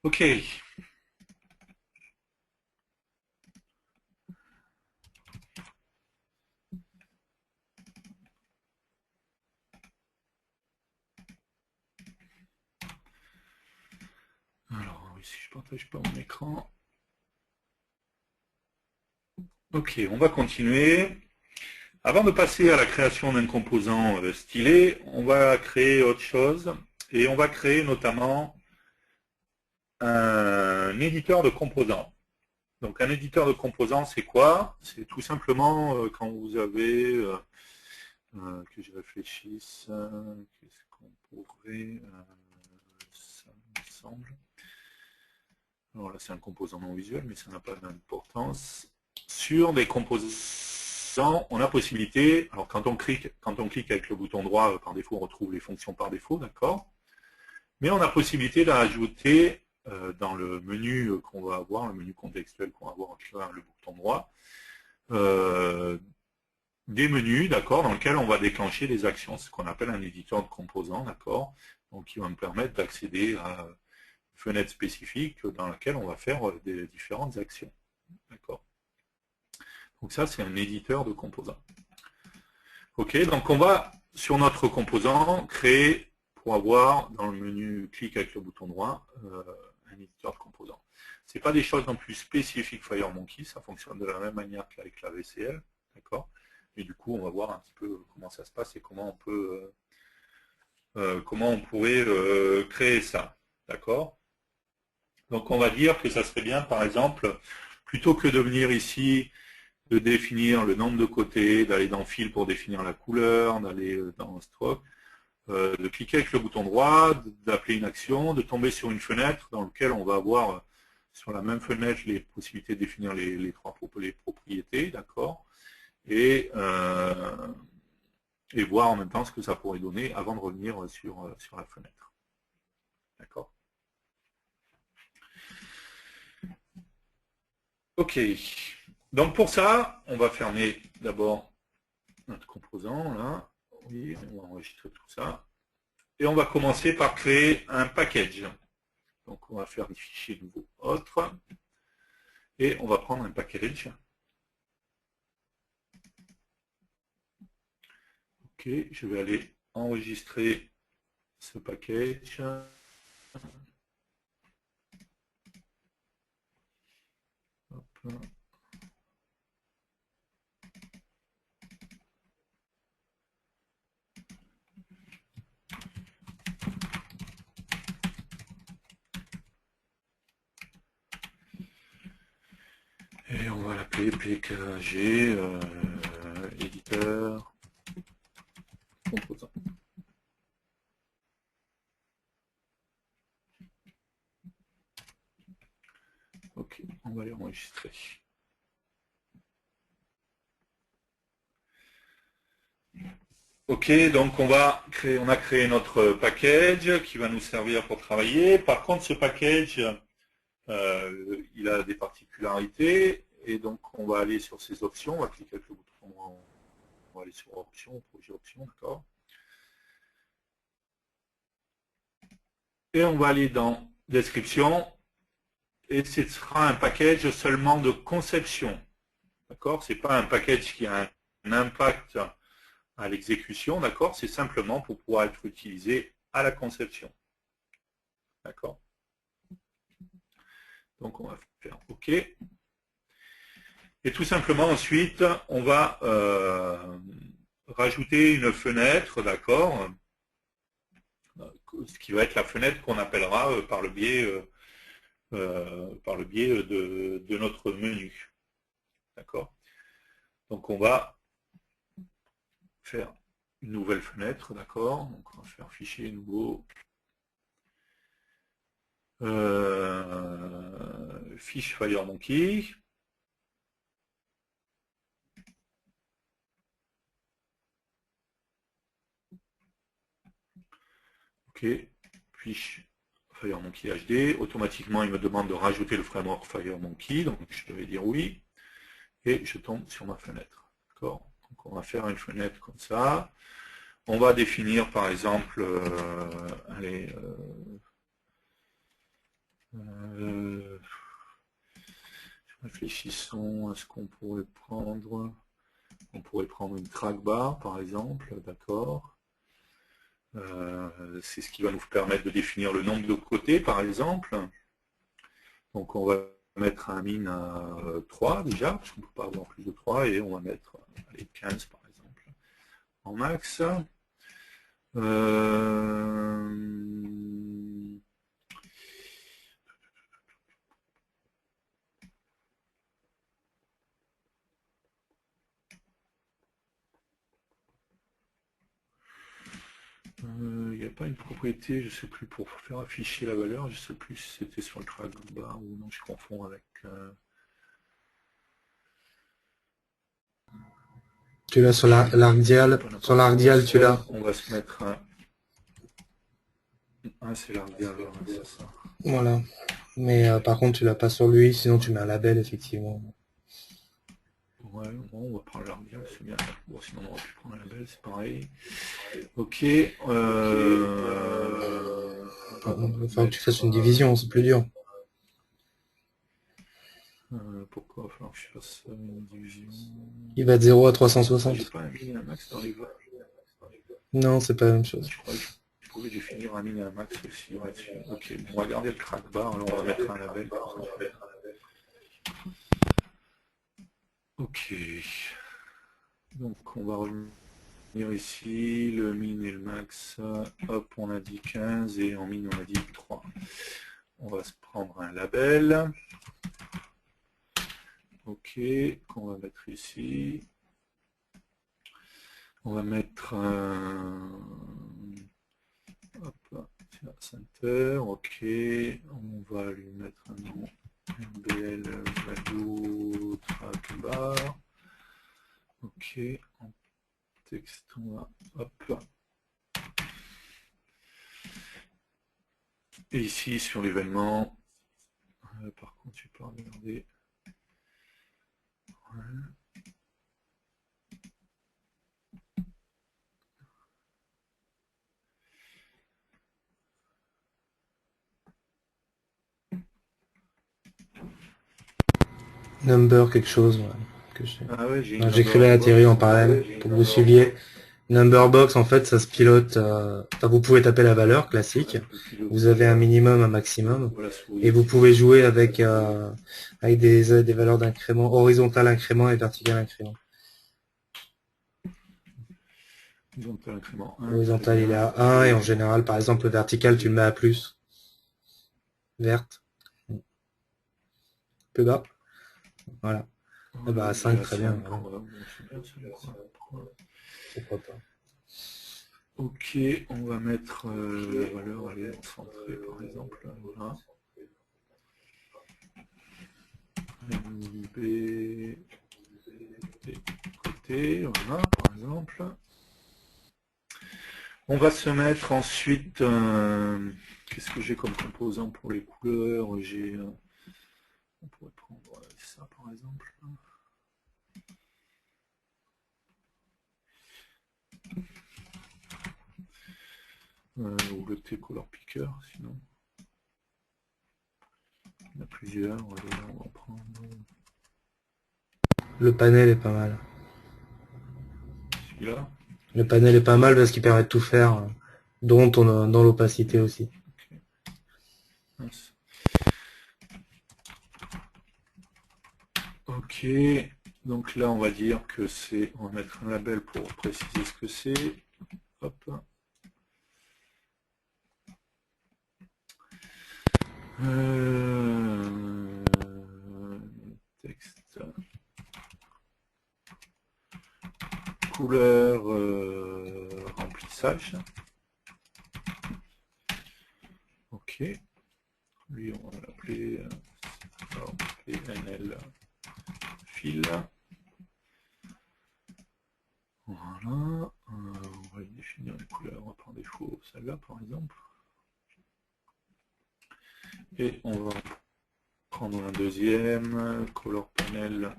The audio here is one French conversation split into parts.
Ok. Alors, si je partage pas mon écran. Ok, on va continuer. Avant de passer à la création d'un composant stylé, on va créer autre chose. Et on va créer notamment un éditeur de composants. Donc un éditeur de composants, c'est quoi? C'est tout simplement quand vous avez, que je réfléchisse, qu'est-ce qu'on pourrait, ça me semble. Alors là c'est un composant non visuel, mais ça n'a pas d'importance. Sur des composants, on a possibilité, alors quand on clique avec le bouton droit, par défaut on retrouve les fonctions par défaut, d'accord? Mais on a possibilité d'ajouter dans le menu qu'on va avoir, le menu contextuel qu'on va avoir sur le bouton droit, des menus, d'accord, dans lesquels on va déclencher des actions, ce qu'on appelle un éditeur de composants, d'accord, donc qui va me permettre d'accéder à une fenêtre spécifique dans laquelle on va faire des différentes actions, d'accord. Donc ça, c'est un éditeur de composants. Ok, donc on va, sur notre composant, créer, pour avoir dans le menu, clic avec le bouton droit, un éditeur de composants. Ce n'est pas des choses non plus spécifiques FireMonkey, ça fonctionne de la même manière qu'avec la VCL, d'accord. Et du coup, on va voir un petit peu comment ça se passe et comment on peut, comment on pourrait créer ça, d'accord. Donc on va dire que ça serait bien, par exemple, plutôt que de venir ici, de définir le nombre de côtés, d'aller dans Fil pour définir la couleur, d'aller dans Stroke, de cliquer avec le bouton droit, d'appeler une action, de tomber sur une fenêtre dans laquelle on va avoir sur la même fenêtre les possibilités de définir les propriétés, d'accord, et voir en même temps ce que ça pourrait donner avant de revenir sur la fenêtre. D'accord. Ok. Donc pour ça, on va fermer d'abord notre composant, là. Oui, on va enregistrer tout ça. Et on va commencer par créer un package. Donc on va faire des fichiers nouveaux autres. Et on va prendre un package. Ok, je vais aller enregistrer ce package. Hop. Et on va l'appeler PKG, éditeur, composant. Ok, on va les enregistrer. Ok, donc on a créé notre package qui va nous servir pour travailler. Par contre, ce package, il a des particularités, et donc on va aller sur ces options, on va cliquer avec le bouton, on va aller sur options, projet options, d'accord. Et on va aller dans description, et ce sera un package seulement de conception, d'accord. C'est pas un package qui a un impact à l'exécution, d'accord. C'est simplement pour pouvoir être utilisé à la conception, d'accord. Donc on va faire OK. Et tout simplement ensuite, on va rajouter une fenêtre, d'accord, ce qui va être la fenêtre qu'on appellera par le biais de notre menu, d'accord. Donc on va faire une nouvelle fenêtre, d'accord. Donc on va faire fichier nouveau, fiche FireMonkey. Ok, fiche FireMonkey HD. Automatiquement, il me demande de rajouter le framework FireMonkey, donc je vais dire oui. Et je tombe sur ma fenêtre. D'accord. Donc on va faire une fenêtre comme ça. On va définir par exemple, allez, Réfléchissons à ce qu'on pourrait prendre. On pourrait prendre une track bar, par exemple, d'accord. C'est ce qui va nous permettre de définir le nombre de côtés, par exemple. Donc on va mettre un min à 3 déjà, parce qu'on ne peut pas avoir plus de 3, et on va mettre allez, 15 par exemple, en max. Il n'y a pas une propriété, je sais plus, pour faire afficher la valeur, je sais plus si c'était sur le track bar ou non, je confonds avec... Tu l'as sur l'arc-dial. Sur l'arc-dial, tu l'as. On va se mettre un... Ah, c'est l'arc-dial, c'est ça. Voilà. Mais par contre, tu l'as pas sur lui, sinon tu mets un label, effectivement. Ouais, bon, on va prendre l'arc-dial, c'est bien. Bon, sinon on aurait pu prendre un label, c'est pareil. Ok. Il va falloir que tu fasses une division, c'est plus dur. Pourquoi il va falloir que je fasse une division? Il va de 0 à 360. J'ai pas un min et un max dans les votes. Non, c'est pas la même chose. Je crois que je pouvais définir un min et un max aussi là-dessus. Ok, on va garder le track bar, alors on va mettre un label. Ok. Donc on va revenir ici, le min et le max. Hop, on a dit 15 et en min on a dit 3. On va se prendre un label. Ok, qu'on va mettre ici. On va mettre hop, center, ok, on va lui mettre un nom MBL value track bar, ok, en texte on va, hop, et ici sur l'événement, par contre tu peux regarder, ouais. Number quelque chose, ouais, que Ah ouais, j'ai une j'écrivais la number théorie en box. parallèle pour que vous suiviez. Number box, en fait, ça se pilote. Vous pouvez taper la valeur classique. Vous avez un minimum, un maximum, et vous pouvez jouer avec des valeurs d'incrément horizontal incrément et vertical incrément. Horizontal incrément 1, Horizontal il est à 1 et en général, par exemple, le vertical tu le mets à plus. Verte. Plus bas. Voilà. Et bah à 5, très bien. Voilà. Pourquoi pas. Ok, on va mettre la valeur, elle est centrée par exemple, voilà. B, côté, voilà, par exemple. On va se mettre ensuite, qu'est-ce que j'ai comme composant pour les couleurs? J'ai, on pourrait prendre ça par exemple. Ou le T-Color Picker, sinon. Il y en a plusieurs, on va en prendre. Le panel est pas mal. Celui-là. Le panel est pas mal parce qu'il permet de tout faire, dont dans l'opacité aussi. Ok, donc là on va dire que c'est, on va mettre un label pour préciser ce que c'est. Hop. Texte. Couleur remplissage. Ok. Lui on va l'appeler NL fil. Voilà. On va définir les couleurs par défaut, celle-là par exemple. Et on va prendre un deuxième, color panel.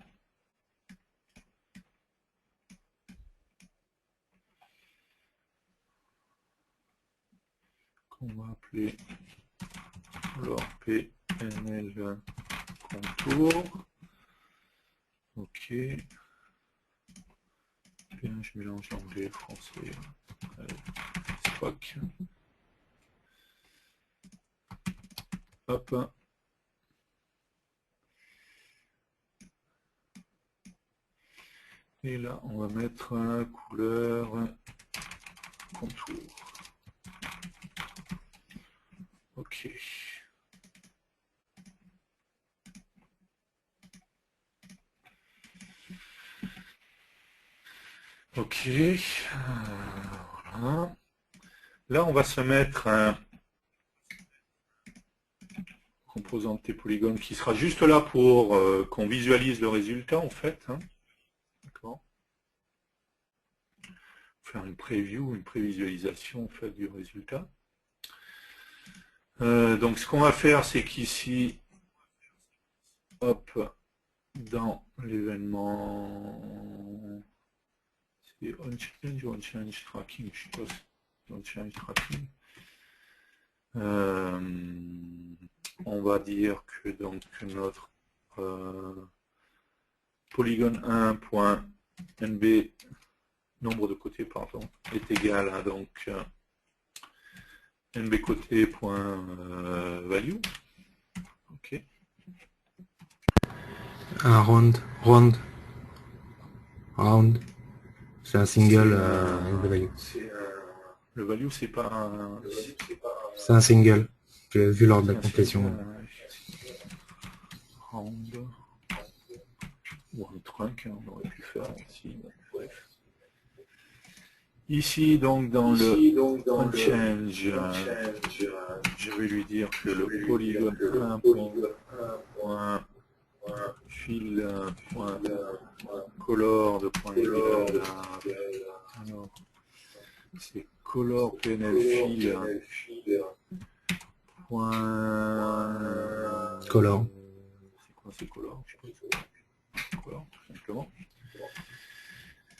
Qu'on va appeler color PNL contour. Ok. Bien, je mélange l'anglais, le français. Allez, Spock. Hop. Et là, on va mettre couleur contour. Ok. Ok. Voilà. Là, on va se mettre un composant de T-polygone qui sera juste là pour qu'on visualise le résultat, en fait. Hein. D'accord. Faire une preview, une prévisualisation en fait, du résultat. Donc, ce qu'on va faire, c'est qu'ici, hop, dans l'événement, c'est on-change ou on-change tracking, je suppose. On-change tracking. On va dire que donc notre polygone 1.nb nombre de côtés pardon est égal à donc nb côté.value. Ok. Un round. C'est un single nb value. Le value c'est pas un. C'est un single. Vu lors de la complétion. Round. Ou un trunk, hein, on aurait pu faire ici. Bref. Ici, donc, dans le on-change, je vais lui dire que le polygone 1.fil.color de point égal à, alors, c'est color PNL fil point Color. c'est quoi c'est color? Je sais pas. Color, tout simplement.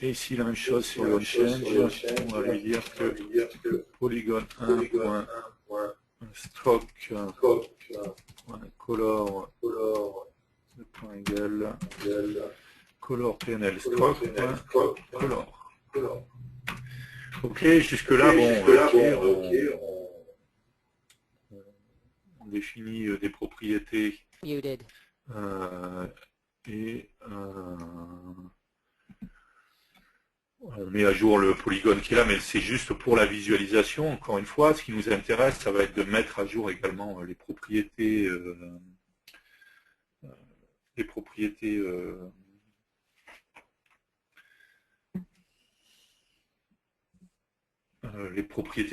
Et ici la même chose sur le on-change, on va lui dire que polygone 1.stroke.color de point égal color PNL stroke.color. Ok, jusque là, bon, on définit des propriétés et on met à jour le polygone qui est là, mais c'est juste pour la visualisation. Encore une fois, ce qui nous intéresse, ça va être de mettre à jour également les propriétés, les propriétés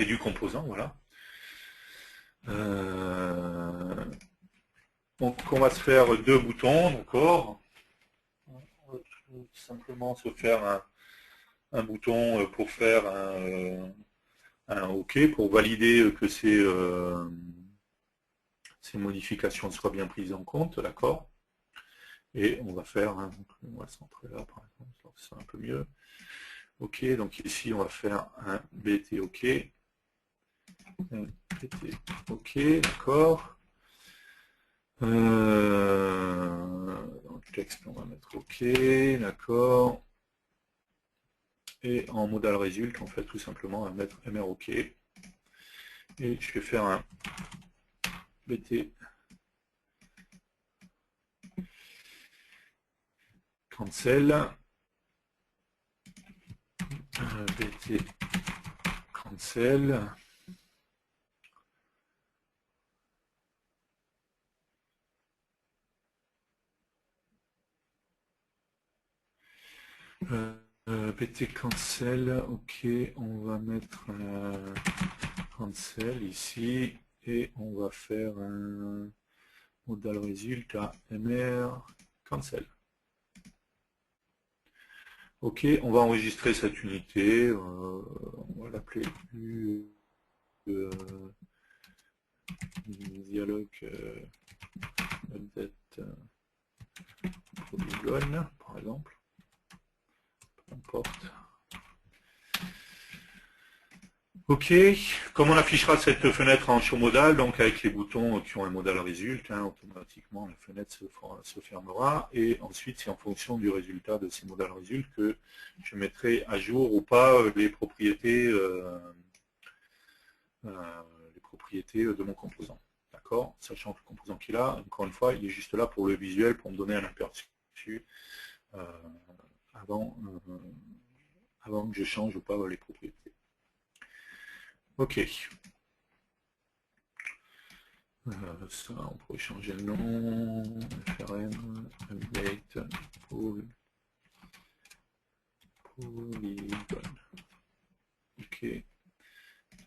du composant, voilà. Donc on va se faire deux boutons, d'accord. On va tout simplement se faire un bouton pour faire un OK, pour valider que ces modifications soient bien prises en compte, d'accord. Et on va faire, on va centrer là par exemple, c'est un peu mieux. OK, donc ici on va faire un BT OK. Un BT OK, d'accord. Dans le texte, on va mettre OK, d'accord. Et en modal result, on fait tout simplement à mettre MROK. Et je vais faire un BT cancel. BT cancel. BT cancel, ok, on va mettre cancel ici et on va faire un modal result à mr cancel. Ok, on va enregistrer cette unité, on va l'appeler dialogue update polygone par exemple. Importe. Ok, comme on affichera cette fenêtre en show modal, donc avec les boutons qui ont un modal résulte, automatiquement la fenêtre se fermera, et ensuite c'est en fonction du résultat de ces modal résultes que je mettrai à jour ou pas les propriétés de mon composant. D'accord? Sachant que le composant qu'il a, encore une fois, il est juste là pour le visuel, pour me donner un aperçu avant que je change ou pas les propriétés. Ok. Ça, on pourrait changer le nom, FRM, update, polygon. Ok. Je vais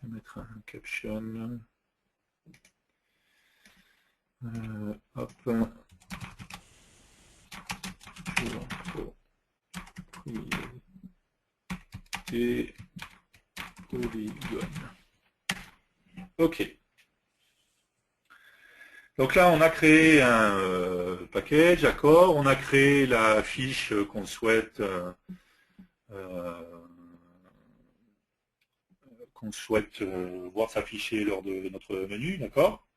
mettre un caption. Hop. Pour propriété polygon. Ok. Donc là, on a créé un package, d'accord. On a créé la fiche qu'on souhaite voir s'afficher lors de notre menu, d'accord.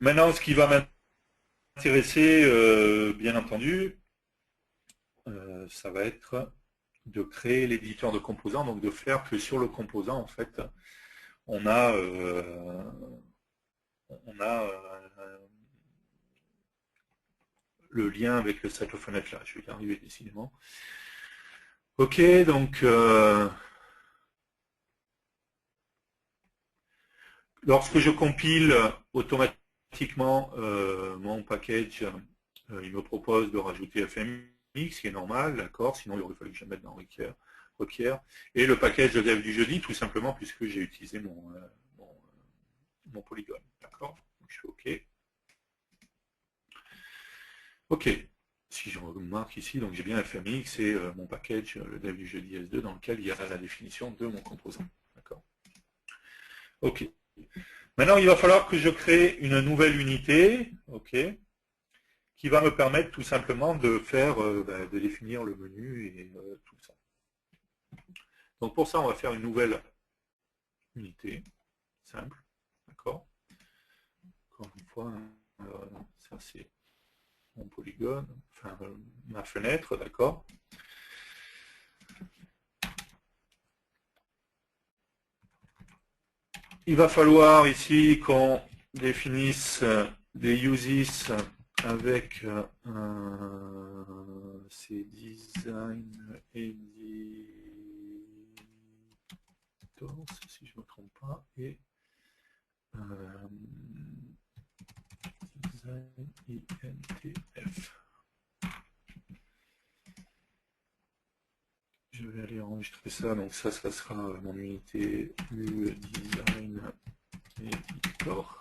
Maintenant, ce qui va m'intéresser, bien entendu, ça va être de créer l'éditeur de composants, donc de faire que sur le composant, en fait, on a le lien avec cette fenêtre là. Je vais y arriver décidément. Ok, donc lorsque je compile automatiquement mon package, il me propose de rajouter FMX, ce qui est normal, d'accord, sinon il aurait fallu que je le mette dans requiert. Et le package de dev du jeudi, tout simplement puisque j'ai utilisé mon polygone, d'accord. Je fais OK. Ok, si je remarque ici, donc j'ai bien FMX et mon package, le dev du jeudi S2, dans lequel il y a la définition de mon composant. D'accord. Ok. Maintenant, il va falloir que je crée une nouvelle unité, ok, qui va me permettre tout simplement de faire, de définir le menu et tout ça. Donc pour ça, on va faire une nouvelle unité, simple, d'accord. Encore une fois, ça c'est mon polygone, enfin ma fenêtre, d'accord. Il va falloir ici qu'on définisse des uses avec ces design editors, si je ne me trompe pas, et design INTF. Je vais aller enregistrer ça, donc ça sera mon unité design editor.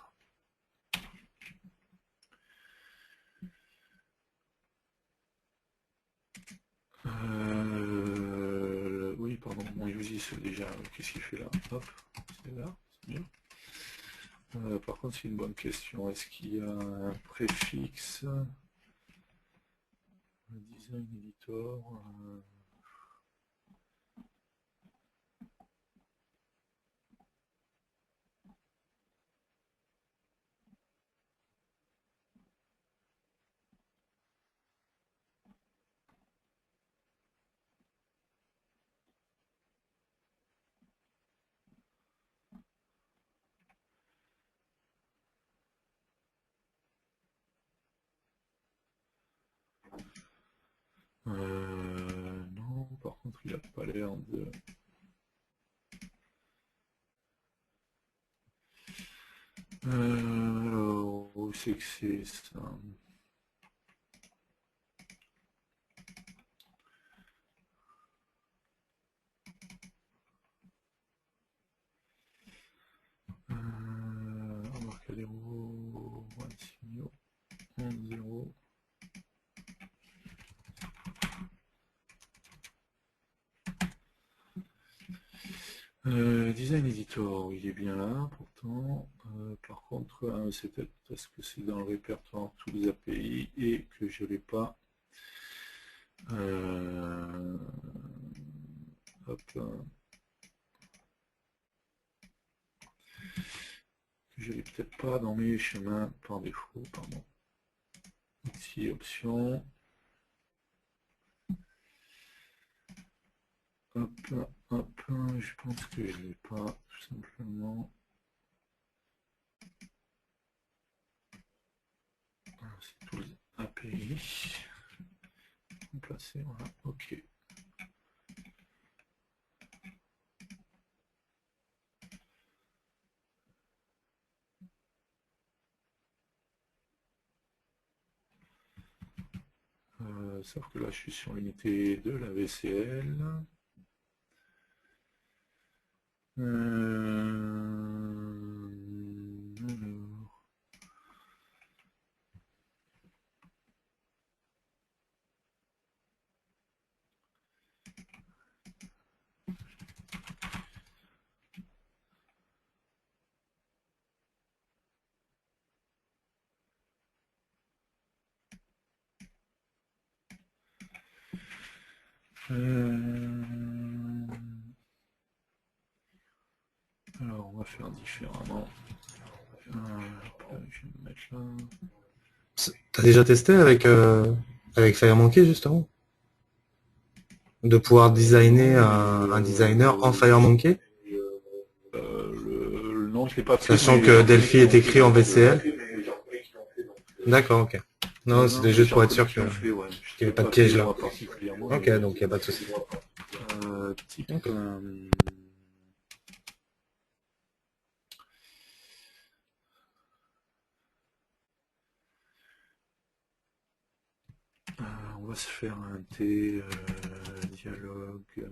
Oui, pardon, mon usis déjà, qu'est-ce qu'il fait là? Hop, c'est là, c'est bien. Par contre, c'est une bonne question. Est-ce qu'il y a un préfixe design editor non, par contre, il n'a pas l'air de... Alors, où c'est que c'est ça? Embarcadero, Signo, 0. Design Editor, il est bien là, pourtant. Par contre, c'est peut-être parce que c'est dans le répertoire tous les API et que je ne l'ai pas. Hop. je l'ai peut-être pas dans mes chemins par défaut, pardon. Ici, option. Hop, hop, je pense que je l'ai pas, tout simplement. C'est tout API. Placer, voilà, ok. Sauf que là, je suis sur l'unité de la VCL. Alors, on va faire différemment. Je vais me mettre là. T'as déjà testé avec FireMonkey justement? De pouvoir designer un designer en FireMonkey? Non, je l'ai pas fait. Sachant que Delphi est écrit en VCL. D'accord, ok. Non, c'était juste pour être sûr qu'il n'y avait pas de piège là. Ok, donc il n'y a pas de souci. On va se faire un T dialogue.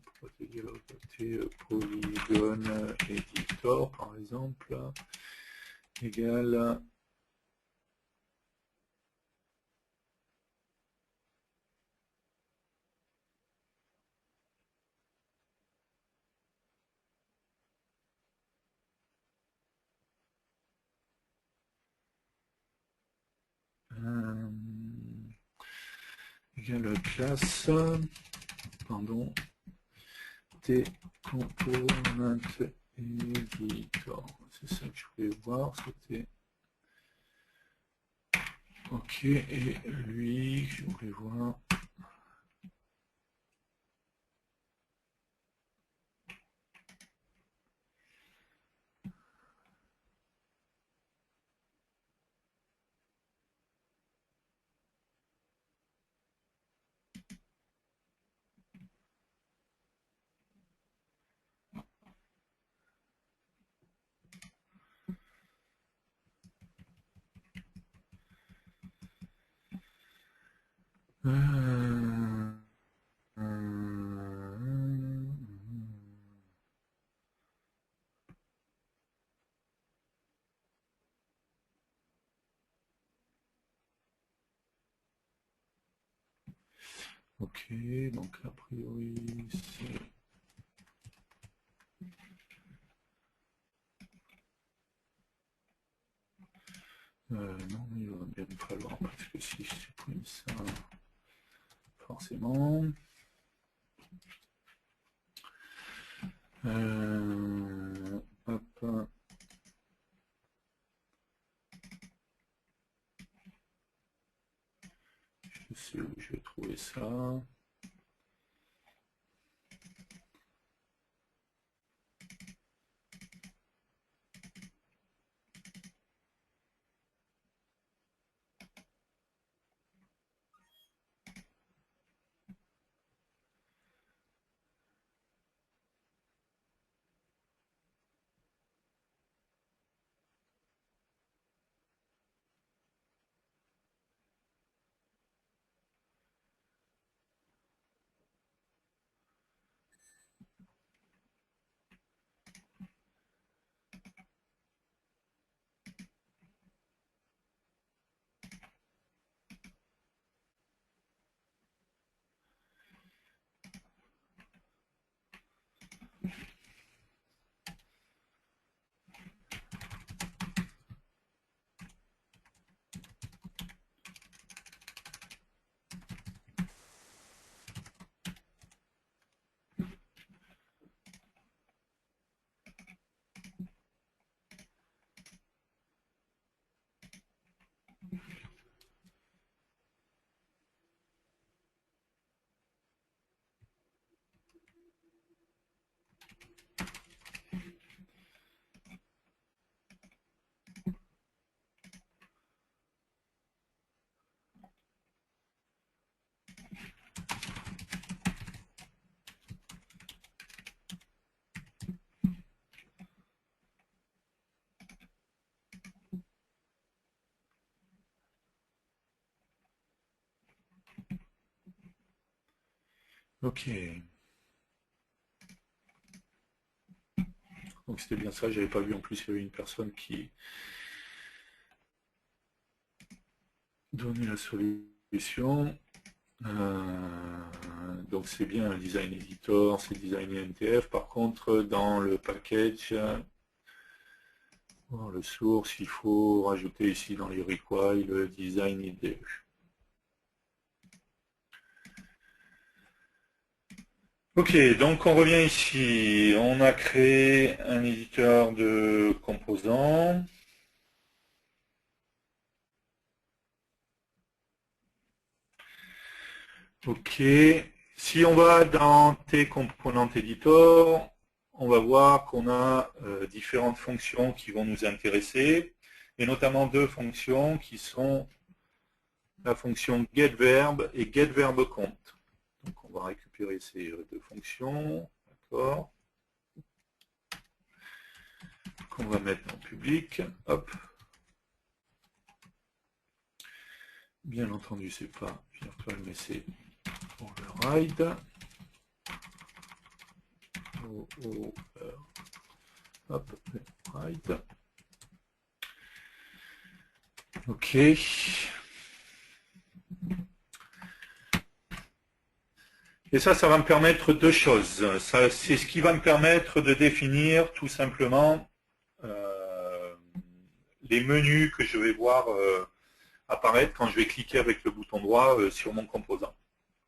Pourquoi T dialogue? T polygone editor par exemple. Égal. Égal classe. Pardon. T component editor. C'est ça que je voulais voir. C'était. Ok, et lui, je voulais voir. Ok, donc a priori c'est... non, il va bien me falloir, parce que si je supprime ça, forcément... Hop. Je sais où je vais trouver ça. Ok. Donc c'était bien ça, j'avais pas vu en plus il y avait une personne qui donnait la solution. Donc c'est bien un design editor, c'est design NTF. Par contre, dans le package, le source, il faut rajouter ici dans les requires le design IDE. Ok, donc on revient ici. On a créé un éditeur de composants. Ok, si on va dans tes components editor, on va voir qu'on a différentes fonctions qui vont nous intéresser, et notamment deux fonctions qui sont la fonction getVerb et getVerbCount. Donc on va récupérer ces deux fonctions, d'accord, qu'on va mettre en public. Hop. Bien entendu, c'est pas virtual, mais c'est override. Hop, override. Ok. Et ça va me permettre deux choses. C'est ce qui va me permettre de définir tout simplement les menus que je vais voir apparaître quand je vais cliquer avec le bouton droit sur mon composant.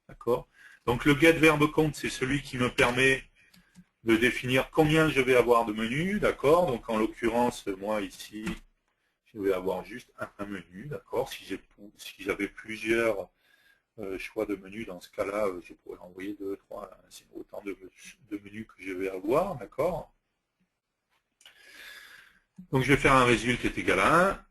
D'accord? Donc le getVerbCount, c'est celui qui me permet de définir combien je vais avoir de menus, d'accord? Donc en l'occurrence, moi ici, je vais avoir juste un menu, d'accord? Si j'avais plusieurs choix de menus, dans ce cas-là, je pourrais envoyer 2, 3, c'est autant de menus que je vais avoir, d'accord? Donc je vais faire un résultat qui est égal à 1.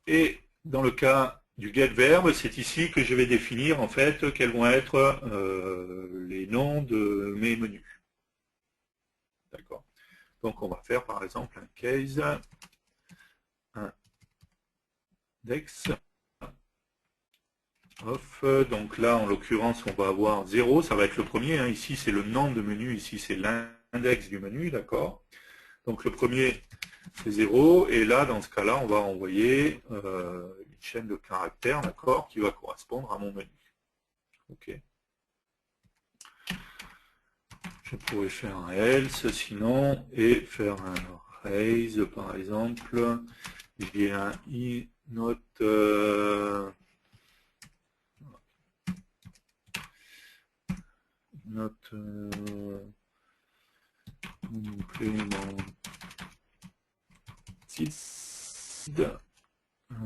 Et dans le cas du getVerb, c'est ici que je vais définir en fait quels vont être les noms de mes menus. D'accord. Donc on va faire par exemple un case, un index of. Donc là en l'occurrence on va avoir 0, ça va être le premier. Hein. Ici c'est le nom de menu, ici c'est l'index du menu, d'accord. Donc le premier c'est 0, et là dans ce cas-là on va envoyer une chaîne de caractères, d'accord, qui va correspondre à mon menu. Ok. Je pourrais faire un else sinon et faire un raise par exemple. J'ai un inot implemented. Si je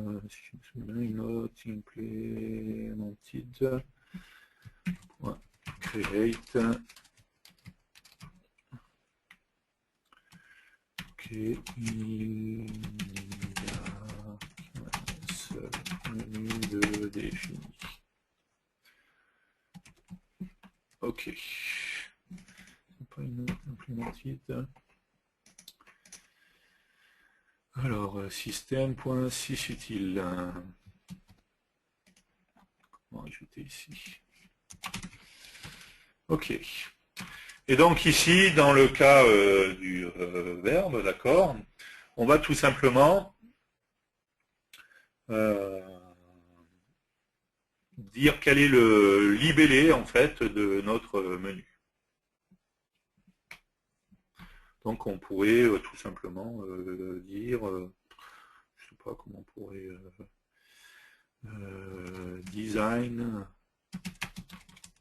me souviens, inot implemented. Create. Ok, il y a un seul menu de défini. Ok. C'est pas une implemented. Alors, système.sysUtile. Comment ajouter ici? Ok. Et donc ici, dans le cas du verbe, d'accord, on va tout simplement dire quel est le libellé en fait de notre menu. Donc on pourrait tout simplement dire, je ne sais pas comment on pourrait design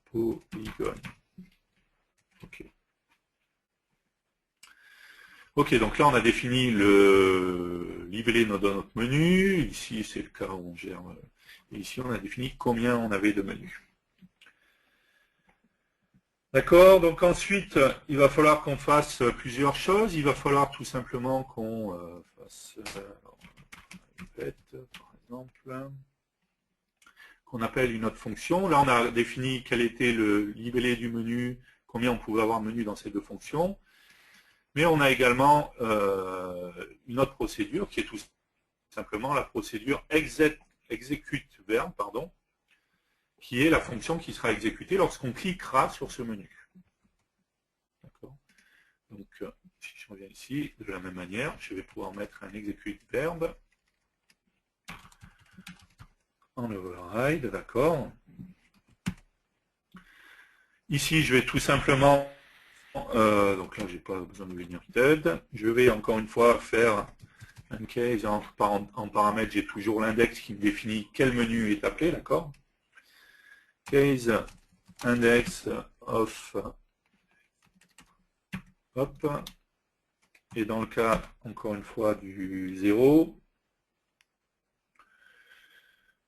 polygon. Ok. Ok, donc là on a défini le libellé de notre menu. Ici c'est le cas où on gère. Et ici on a défini combien on avait de menus. D'accord, donc ensuite il va falloir qu'on fasse plusieurs choses. Il va falloir tout simplement qu'on fasse par exemple, qu'on appelle une autre fonction. Là on a défini quel était le libellé du menu, combien on pouvait avoir de menus dans ces deux fonctions. Mais on a également une autre procédure qui est tout simplement la procédure executeVerb, qui est la fonction qui sera exécutée lorsqu'on cliquera sur ce menu. D'accord. Donc, si je reviens ici, de la même manière, je vais pouvoir mettre un execute verb en override, d'accord. Ici, je vais tout simplement, donc là, j'ai pas besoin de limited, je vais encore une fois faire un case en paramètre, j'ai toujours l'index qui me définit quel menu est appelé, d'accord. Case index of, hop, et dans le cas, encore une fois, du 0,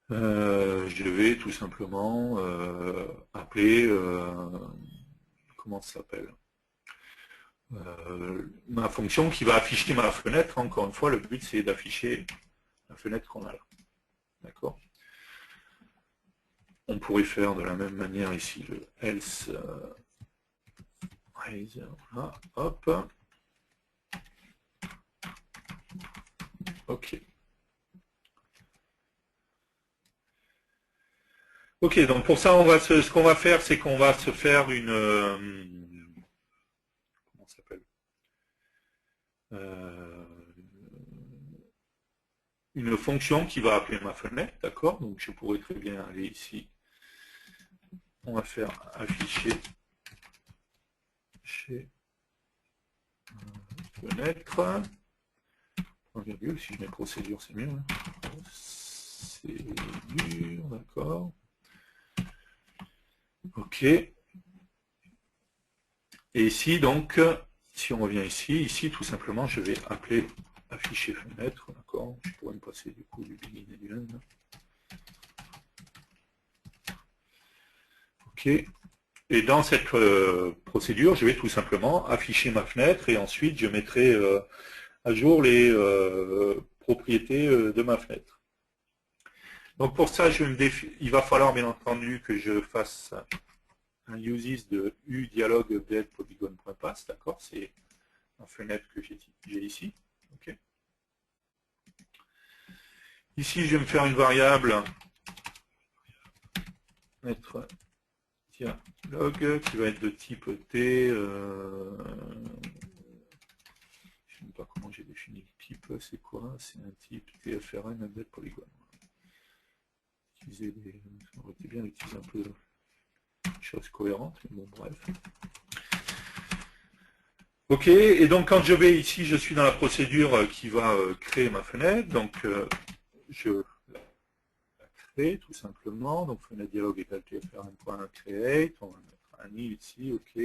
je vais tout simplement appeler, comment ça s'appelle, ma fonction qui va afficher ma fenêtre. Encore une fois, le but c'est d'afficher la fenêtre qu'on a là. D'accord. On pourrait faire de la même manière ici le else raise, voilà, hop. Ok. Ok, donc pour ça, ce qu'on va faire, c'est qu'on va se faire une comment ça s'appelle, une fonction qui va appeler ma fenêtre, d'accord. Donc je pourrais très bien aller ici. On va faire afficher chez fenêtre. Si je mets procédure, c'est mieux. Procédure, d'accord. Ok. Et ici, donc, si on revient ici, tout simplement, je vais appeler afficher fenêtre, d'accord. Je pourrais me passer du coup du begin et du end. Ok. Et dans cette procédure, je vais tout simplement afficher ma fenêtre et ensuite je mettrai à jour les propriétés de ma fenêtre. Donc pour ça, il va falloir bien entendu que je fasse un uses de udialog update polygon.pass, d'accord, c'est la fenêtre que j'ai ici. Okay. Ici, je vais me faire une variable mettre dialog qui va être de type T. Je ne sais pas comment j'ai défini le type, c'est quoi? C'est un type TFRN update polygon. Ça aurait été bien d'utiliser un peu de choses cohérentes, mais bon, bref. Ok, et donc quand je vais ici, je suis dans la procédure qui va créer ma fenêtre, donc je la crée tout simplement, donc fenêtre dialog égale tfrn.create, on va mettre un nil ici, ok.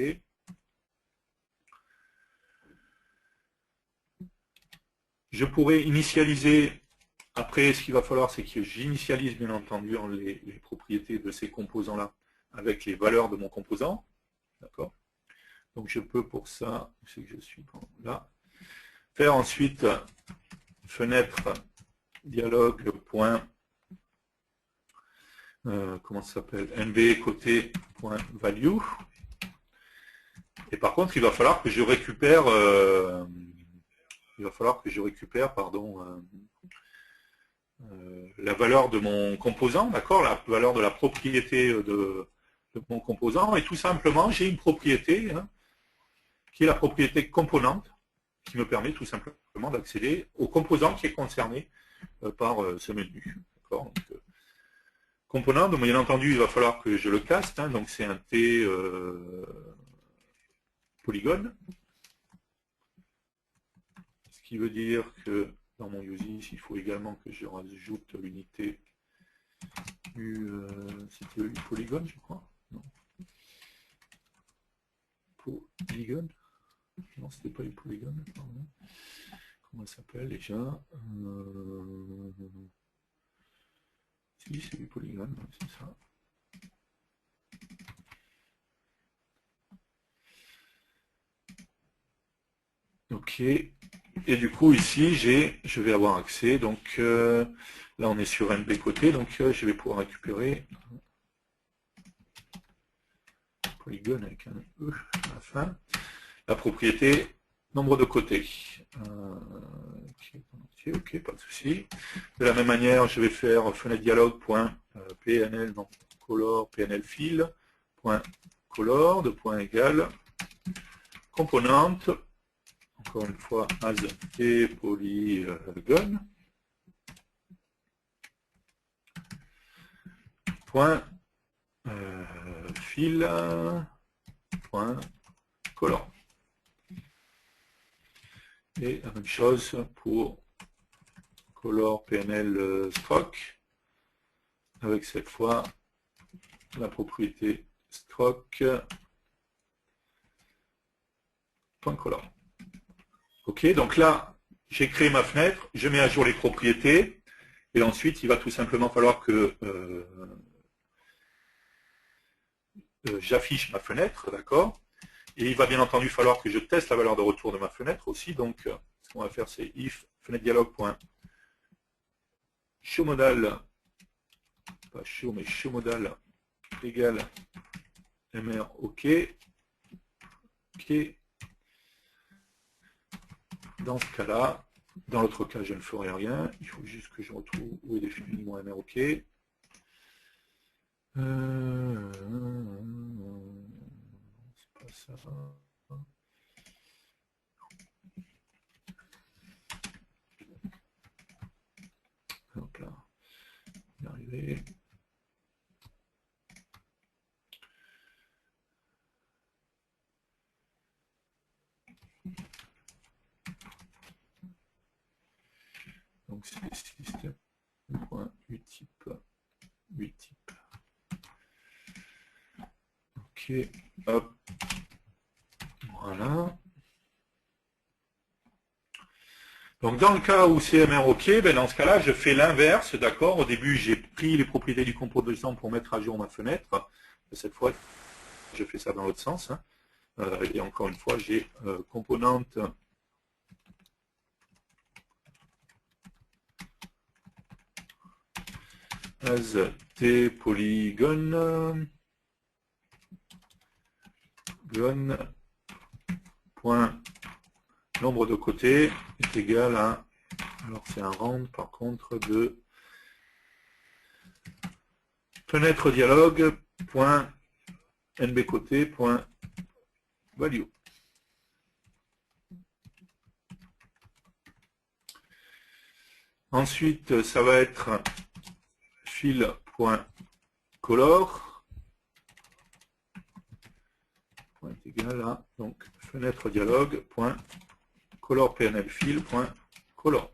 Je pourrais initialiser. Après, ce qu'il va falloir, c'est que j'initialise bien entendu les propriétés de ces composants-là avec les valeurs de mon composant. D'accord. Donc je peux pour ça, c'est que je suis là, faire ensuite fenêtre dialogue point, comment ça s'appelle, nb côté point value. Et par contre, il va falloir que je récupère, pardon, la valeur de mon composant, d'accord, la valeur de la propriété de mon composant, et tout simplement, j'ai une propriété qui est la propriété componente, qui me permet tout simplement d'accéder au composant qui est concerné par ce menu. Donc, component, donc bien entendu, il va falloir que je le caste, donc c'est un T polygone, ce qui veut dire que dans mon uses, il faut également que je rajoute l'unité c'était polygone, je crois. Non. Polygone. Non, c'était pas du polygone. Pardon. Comment ça s'appelle déjà Si, c'est du polygone, c'est ça. Ok. Et du coup, ici, je vais avoir accès. Donc là, on est sur NB côté, donc je vais pouvoir récupérer polygone avec un E à la fin. La propriété nombre de côtés. Ok, pas de souci. De la même manière, je vais faire fenêtre dialogue.pnl, non, .color PNL fil .color de point égal componente, encore une fois as t polygon point fil point color. Et la même chose pour color PNL stroke, avec cette fois la propriété stroke point color. Ok, donc là, j'ai créé ma fenêtre, je mets à jour les propriétés, et ensuite, il va tout simplement falloir que j'affiche ma fenêtre, d'accord? Et il va bien entendu falloir que je teste la valeur de retour de ma fenêtre aussi. Donc, ce qu'on va faire, c'est if fenêtre dialog.showModal, pas show, mais showModal égale mr ok. Ok. Dans ce cas-là, dans l'autre cas, je ne ferai rien. Il faut juste que je retrouve où est défini mon mr ok. C'est pas ça. Hop là. On va y arriver. Donc c'est système.utype. Utype. Ok. Hop. Voilà. Donc dans le cas où c'est MR OK, ben dans ce cas-là, je fais l'inverse, d'accord. Au début, j'ai pris les propriétés du composant pour mettre à jour ma fenêtre. Cette fois, je fais ça dans l'autre sens. Hein. Et encore une fois, j'ai componente as t polygon point nombre de côtés est égal à, alors c'est un round par contre de fenêtre dialogue point nb côté point value. Ensuite, ça va être fil.color point égal à donc fenêtre dialogue point color pnl fil point color.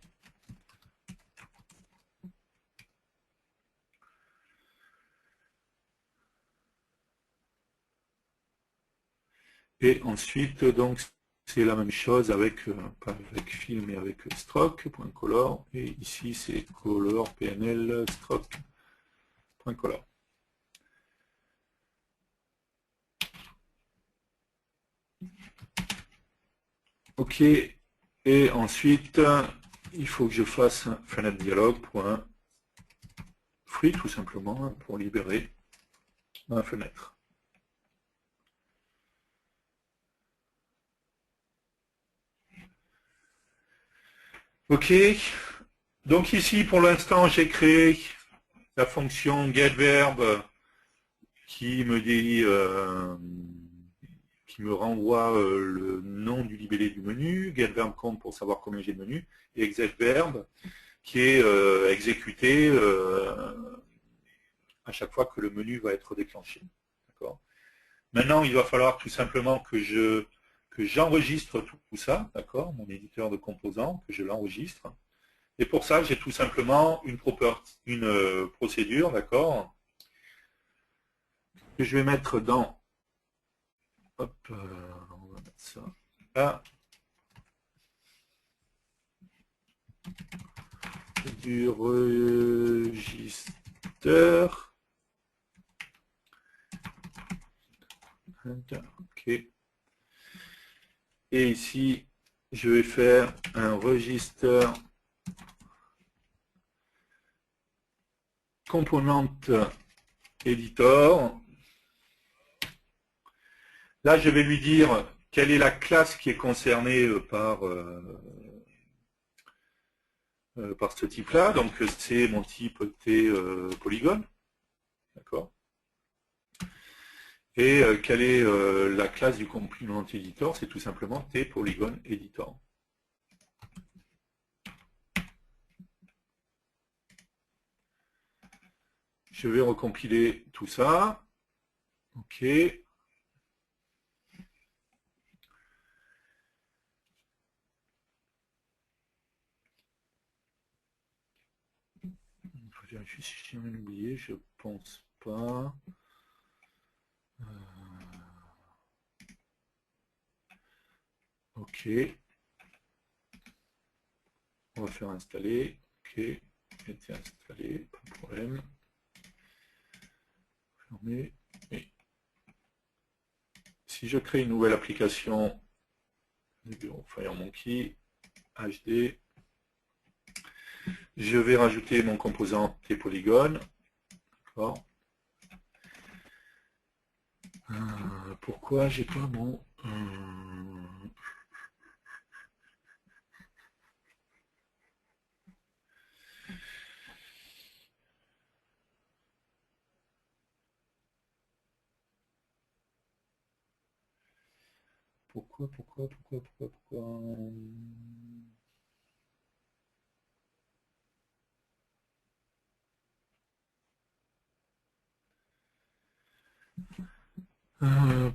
Et ensuite, donc, c'est la même chose avec, pas avec fil, mais avec stroke.color. Et ici, c'est color pnl stroke.color. Ok. Et ensuite, il faut que je fasse fenêtre dialogue.free, tout simplement, pour libérer ma fenêtre. Ok, donc ici pour l'instant j'ai créé la fonction getVerb qui me dit, qui me renvoie le nom du libellé du menu, getVerb compte pour savoir combien j'ai de menus, et execVerb qui est exécuté à chaque fois que le menu va être déclenché. Maintenant il va falloir tout simplement que j'enregistre tout ça, d'accord, mon éditeur de composants, que je l'enregistre. Et pour ça, j'ai tout simplement une procédure, d'accord, que je vais mettre dans, hop, on va mettre ça là, du registre, ok. Et ici, je vais faire un registre componente editor. Là, je vais lui dire quelle est la classe qui est concernée par ce type-là. Donc, c'est mon type T polygone. D'accord. Et quelle est la classe du complément editor? C'est tout simplement tPolygon editor. Je vais recompiler tout ça. OK. Il faut vérifier si j'ai rien oublié, je pense pas. OK. On va faire installer. OK. Été installé, pas de problème. Fermer. Et si je crée une nouvelle application du bureau FireMonkey HD, je vais rajouter mon composant tPolygon. D'accord. Pourquoi j'ai pas mon... Pourquoi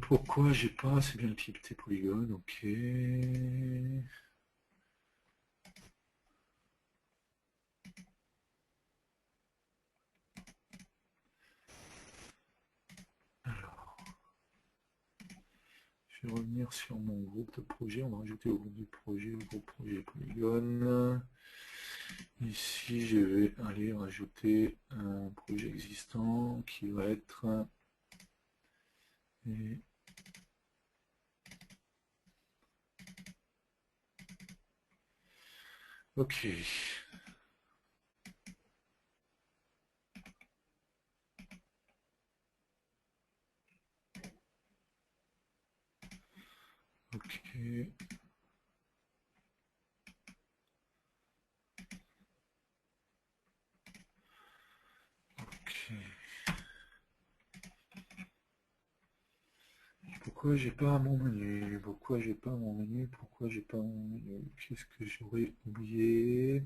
pourquoi j'ai pas... C'est bien le type tPolygon, ok. Alors, je vais revenir sur mon groupe de projet. On va rajouter au groupe de projet, au groupe projet Polygon. Ici, je vais aller rajouter un projet existant qui va être... Et ok. Ok. Ok. Pourquoi j'ai pas mon menu? Pourquoi j'ai pas mon menu? Pourquoi j'ai pas mon menu? Qu'est-ce que j'aurais oublié?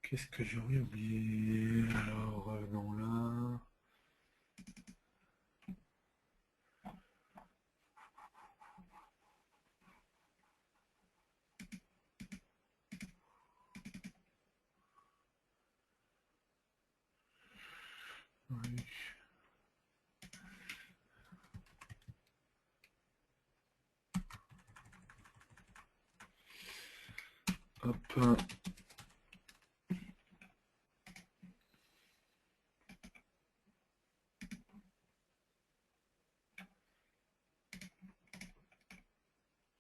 Qu'est-ce que j'aurais oublié? Alors, non là. Oui. Hop.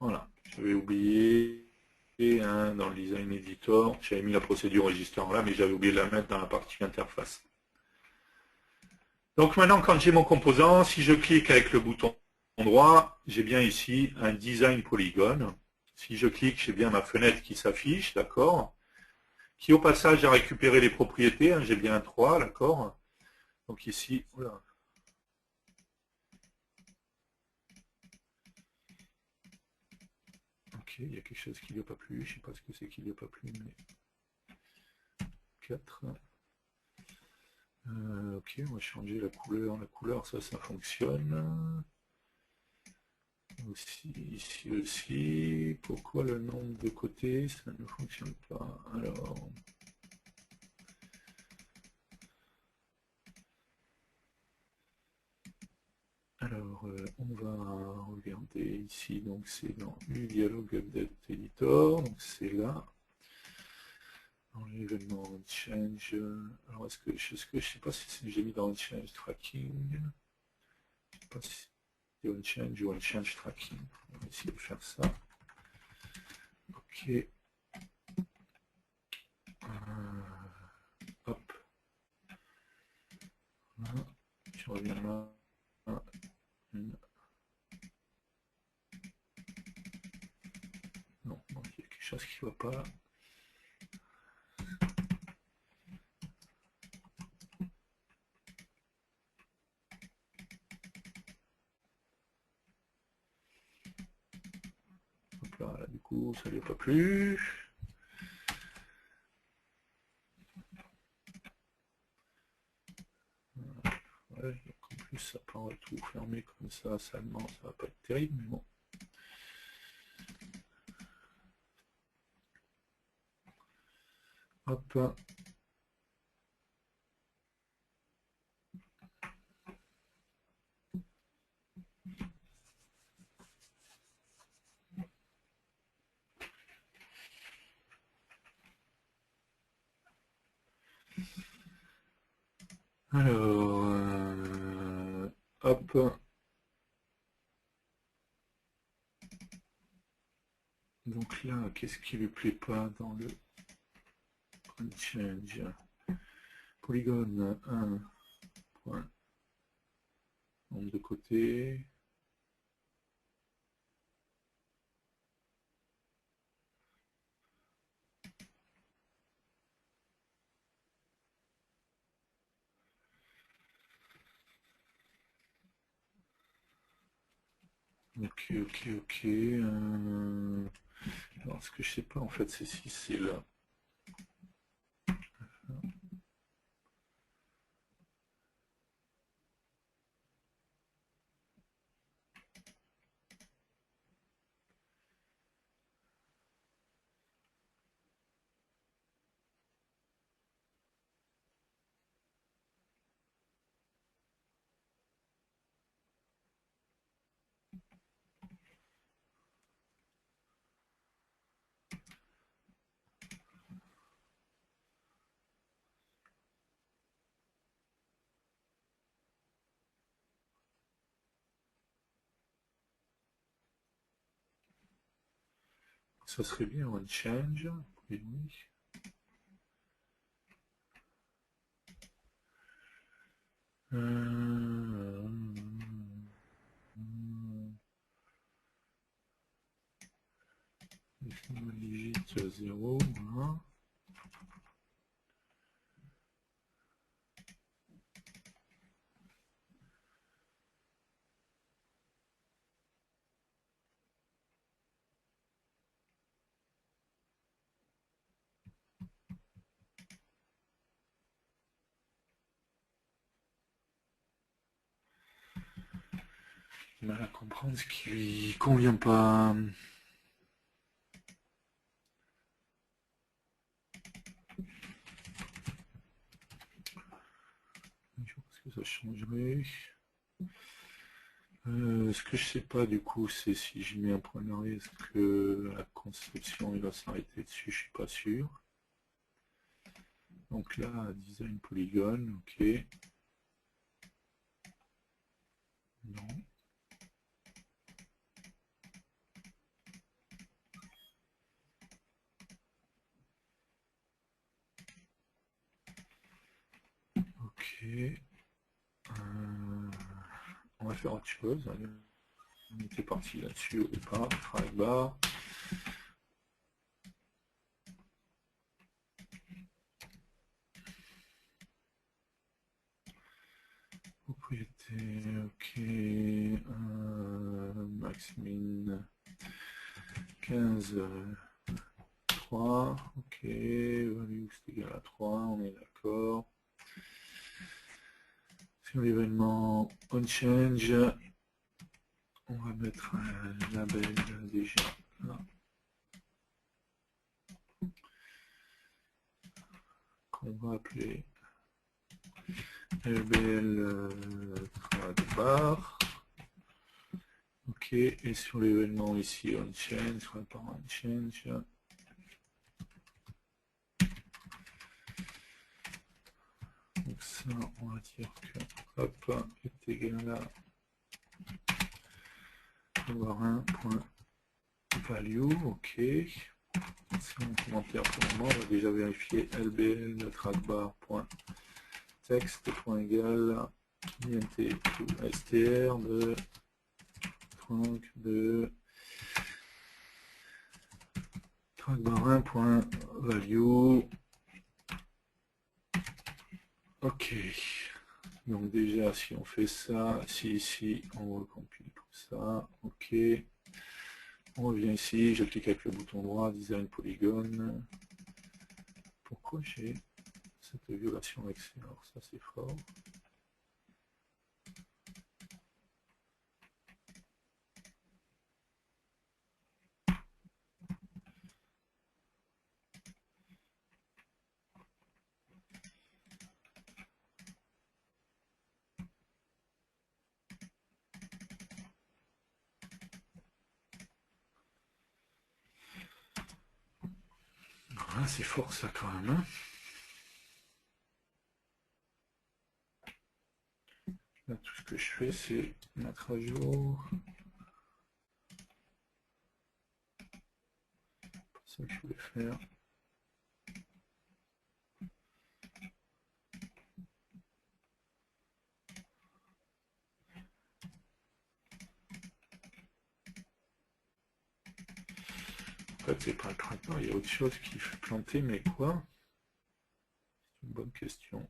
Voilà. J'avais oublié dans le design editor. J'avais mis la procédure register là, mais j'avais oublié de la mettre dans la partie interface. Donc maintenant, quand j'ai mon composant, si je clique avec le bouton droit, j'ai bien ici un design polygone. Si je clique, j'ai bien ma fenêtre qui s'affiche, d'accord, qui au passage a récupéré les propriétés, hein, j'ai bien 3, d'accord. Donc ici, voilà. Ok, il y a quelque chose qui ne lui a pas plu, je ne sais pas ce que c'est qui ne lui a pas plu, mais 4. Ok, on va changer la couleur, ça fonctionne. Aussi, ici aussi. Pourquoi le nombre de côtés, ça ne fonctionne pas? Alors, on va regarder ici, donc c'est dans Dialog Update Editor, donc c'est là. Dans l'événement change, alors est-ce que je sais pas si j'ai mis dans le change tracking, je sais pas si c'est on change ou on change tracking. On va essayer de faire ça. Ok. Hop. Voilà. Je reviens là. chose qui ne va pas. Hop là, du coup, ça ne lui a pas plu. Ouais, donc en plus, ça peut tout fermer comme ça, salement, ça va pas être terrible, mais bon. Hop. Alors, hop. Donc là, qu'est-ce qui lui plaît pas dans le change? Polygone 1 point. Nombre de côté. Ok. Alors, ce que je sais pas, en fait, c'est si c'est là. Ça serait bien un change. Oui. Digit 0, voilà. Il a mal à comprendre ce qui lui convient pas. Est-ce que ça changerait? Ce que je sais pas du coup, c'est si je mets un point d'arrêt, est-ce que la conception il va s'arrêter dessus? Je suis pas sûr. Donc là, design polygone, ok. Non. Ok. On va faire autre chose. Allez. On était parti là-dessus au départ. Try bar. Propriété, ok. Max min 15, 3. Ok. Value c'est égal à 3. On est d'accord. Sur l'événement onChange, on va mettre un label déjà là. Qu'on va appeler LBL bar. Ok, et sur l'événement ici onChange, on va par onChange. Donc ça, on va dire que hop est égal à avoir un point value, ok. C'est un commentaire pour le moment, on va déjà vérifier lbl trackbar.text.égal int str de trunk de trackbar1.value. Ok. Donc déjà, si on fait ça, si ici, on recompile tout ça. Ok. On revient ici, je clique avec le bouton droit, Design Polygone. Pourquoi j'ai cette violation accès? Alors ça c'est fort. Ah, c'est fort ça quand même. Hein. Là, tout ce que je fais, c'est mettre à jour. C'est ça que je voulais faire. En fait, c'est pas le trackbar, il y a autre chose qui fait planter, mais quoi? C'est une bonne question.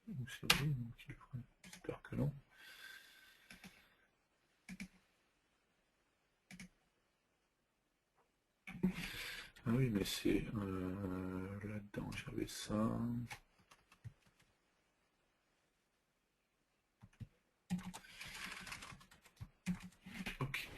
C'est lui qui le ferait. J'espère que non. Ah oui, mais c'est là-dedans, j'avais ça. Ok.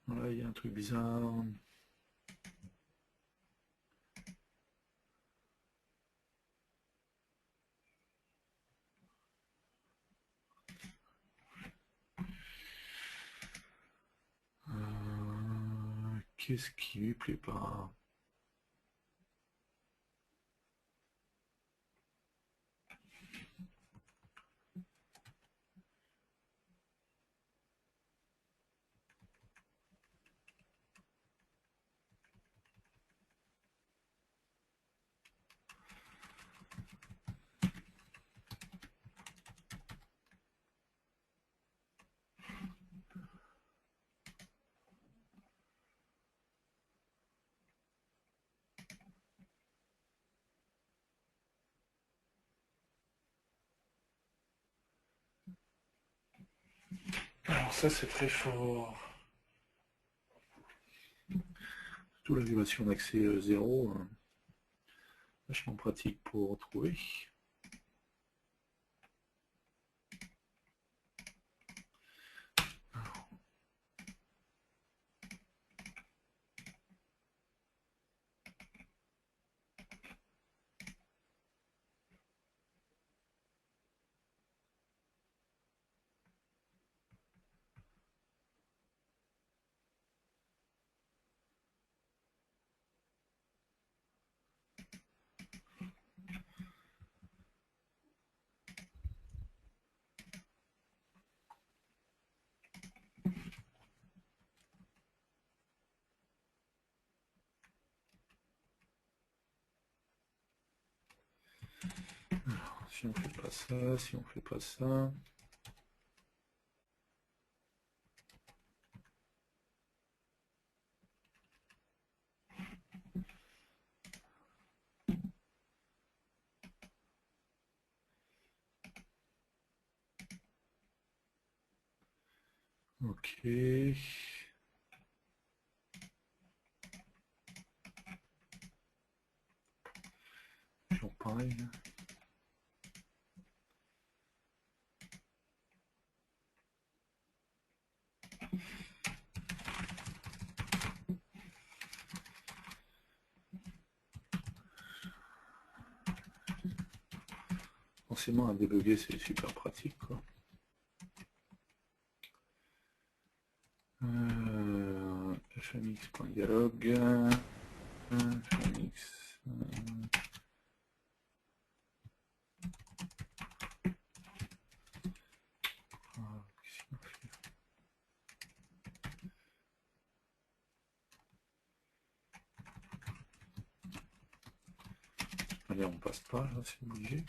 Voilà, il y a un truc bizarre. Qu'est-ce qui lui plaît pas? Alors ça c'est très fort. Surtout la violation d'accès 0. Vachement pratique pour retrouver. Alors, si on fait pas ça, si on fait pas ça. Ok. Toujours pareil. forcément à débugger, c'est super pratique, quoi. Fmx.dialogue, fmx, allez, on passe pas, là, c'est obligé.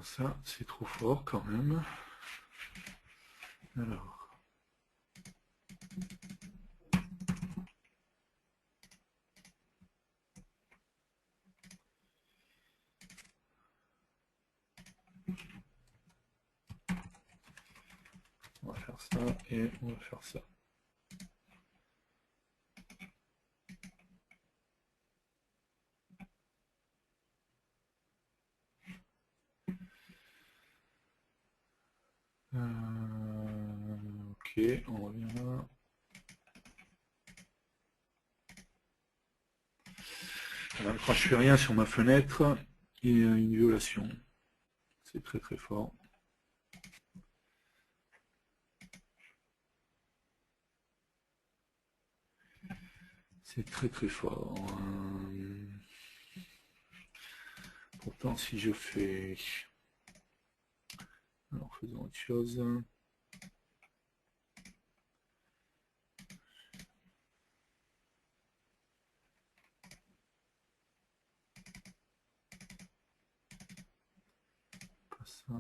Ça, c'est trop fort quand même. Alors. On va faire ça et on va faire ça. Ok, on revient là. Alors, quand je fais rien sur ma fenêtre, il y a une violation. C'est très très fort. C'est très très fort. Pourtant, si je fais... Alors, faisons autre chose. Pas ça.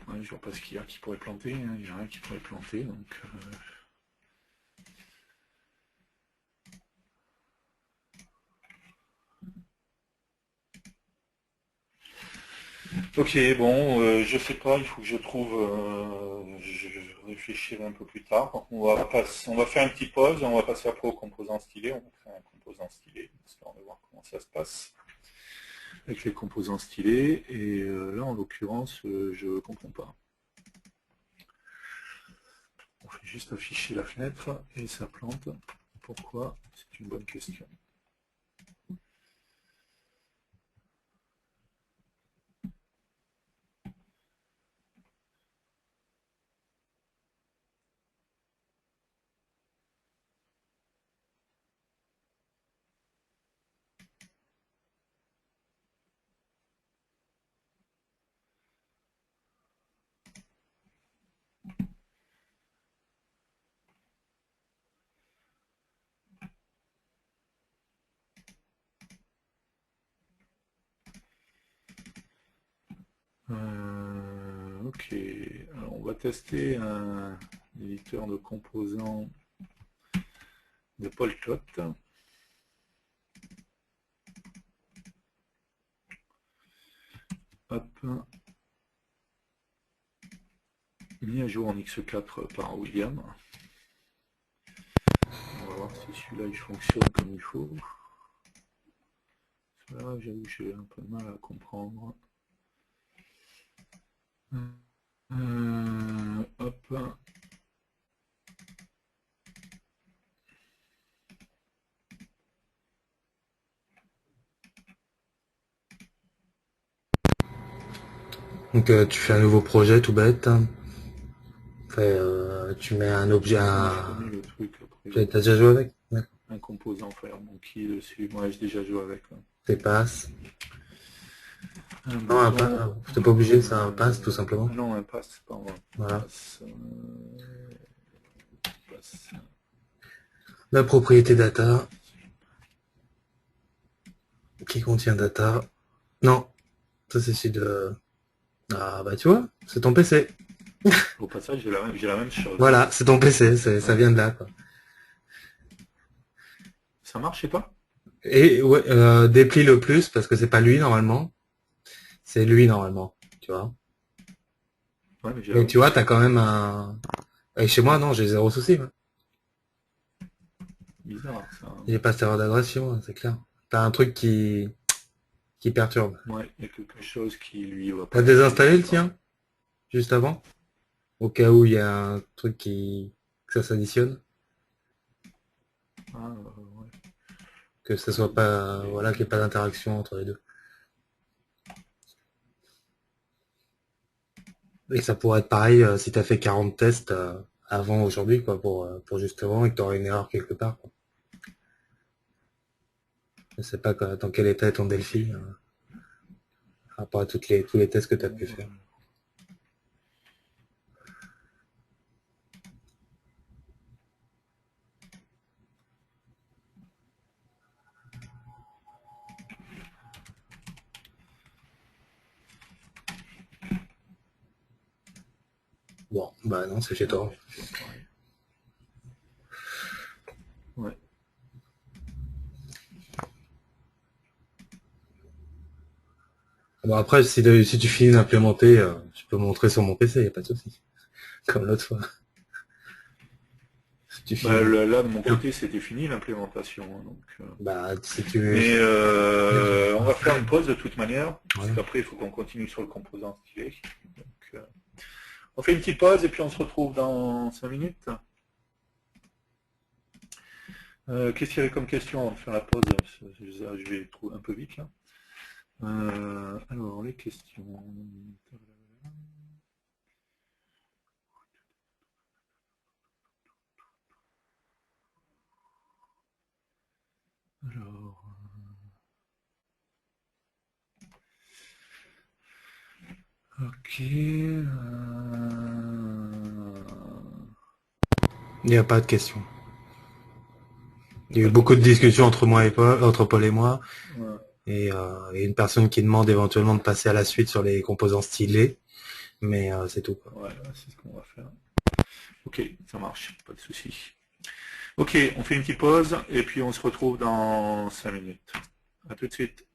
Ouais, je vois pas ce qu'il y a qui pourrait planter, hein. Il n'y a rien qui pourrait planter, donc... Ok, bon, je sais pas, il faut que je trouve... je réfléchirai un peu plus tard. On va faire une petite pause, on va passer après au composant stylé, on va créer un composant stylé, histoire de voir comment ça se passe avec les composants stylés, et là, en l'occurrence, je comprends pas. On fait juste afficher la fenêtre et ça plante. Pourquoi? C'est une bonne question. Ok, alors on va tester un éditeur de composants de Polkdot. Hop, mis à jour en X4 par William. On va voir si celui-là il fonctionne comme il faut. Celui-là, j'avoue que j'ai un peu de mal à comprendre. Hop. Donc tu fais un nouveau projet tout bête. Tu mets un objet, le truc après. T'as déjà joué avec? Un composant FireMonkey dessus. Moi, j'ai déjà joué avec. T'es passe. Non, un t'es pas obligé, c'est un pass tout simplement. Ah non, un pass, c'est pas vrai. Voilà. Pass. La propriété data qui contient data. Non, ça c'est celui de Ah bah tu vois, c'est ton PC. Au passage, j'ai la même chose. Voilà, c'est ton PC, ça vient de là, quoi. Ça marche, c'est pas? Et ouais, déplie le plus, parce que c'est pas lui normalement. C'est lui normalement, tu vois. Ouais, mais j'ai la Mais même tu vois, chose. t'as quand même un... Et chez moi, non, j'ai zéro souci. Ouais. Bizarre, ça. J'ai pas cette erreur d'adresse chez moi, c'est clair. T'as un truc qui perturbe. Ouais, il y a quelque chose qui lui va T'as pas du tout, je désinstallé sais le pas. tien, juste avant? Au cas où il y a un truc que ça s'additionne? Ah, ouais. Que ce Comment soit il pas, fait? voilà, qu'il n'y ait pas d'interaction entre les deux. Et ça pourrait être pareil si t'as fait 40 tests avant aujourd'hui, quoi, pour justement, et que t'aurais une erreur quelque part, quoi. Je sais pas dans quel état est ton Delphi, par rapport à tous les tests que t'as pu faire. Bon, bah non, c'est chez Ouais, toi. toujours pareil. Ouais. Bon, après, si tu finis d'implémenter, je peux montrer sur mon PC, y a pas de souci. Comme l'autre fois. Si tu Bah, finis. là, de mon côté, c'était fini l'implémentation, hein, donc. Bah, si tu veux. Mais on va faire une pause de toute manière, parce Voilà. qu'après, il faut qu'on continue sur le composant stylé. Donc, on fait une petite pause et puis on se retrouve dans 5 minutes. Qu'est-ce qu'il y avait comme question avant de faire la pause? Je vais trouver un peu vite là. Alors, les questions. Alors, ok. Il n'y a pas de question. Y Il a y a pas eu de beaucoup de question. discussions entre moi et Paul, entre Paul et moi, Ouais, et une personne qui demande éventuellement de passer à la suite sur les composants stylés, mais c'est tout, quoi. ouais, c'est ce qu'on va faire. Ok, ça marche, pas de souci. Ok, on fait une petite pause et puis on se retrouve dans 5 minutes. À tout de suite.